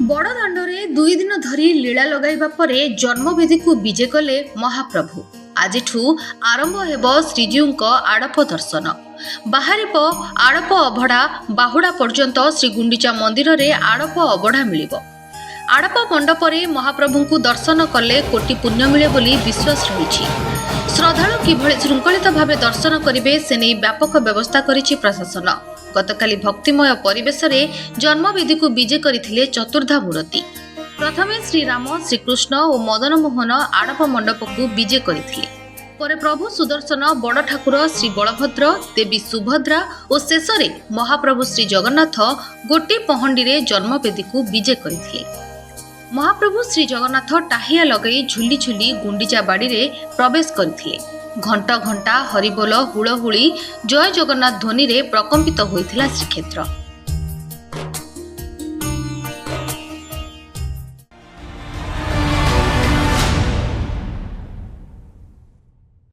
बड़दाण्डरे 2 दिन धरी लीला लगाइबा परे जन्मवेदी को विजे कले महाप्रभु। आजिठू आरंभ हेब श्रीजीउंक आड़प दर्शन। बाहरिप आड़प अभड़ा बाहुड़ा पर्यंत श्री गुंडीचा मंदिर रे आड़प अबढ़ा मिलिबो। आड़प मंडपरे महाप्रभुंकु दर्शन कले कोटि पुण्य मिले बोली विश्वास रहिछि। श्रद्धालु किभଳି श्रृंखलित भावे दर्शन करिवे से नै व्यापक व्यवस्था करिछि प्रशासन। गतकाली भक्तिमय परिवेश रे जन्मवेदी को विजे करिथिले चतुर्धा मूर्ति। प्रथमे श्रीराम श्रीकृष्ण और मदन मोहन आड़प मंडप को विजे करिथिले। परे प्रभु सुदर्शन बड़ ठाकुर श्री बलभद्र देवी सुभद्रा और शेष रे महाप्रभु श्री जगन्नाथ गोटे पहंडी रे जन्मवेदी को विजे करिथिले। महाप्रभु श्री जगन्नाथ टाहिया लगई झुली झुली गुंडीचा बाड़ी रे प्रवेश करथिले। घंटा घंटा हरिबोल हुलहुली जय जगन्नाथ ध्वनि रे प्रकंपित होइथिला श्रीक्षेत्र।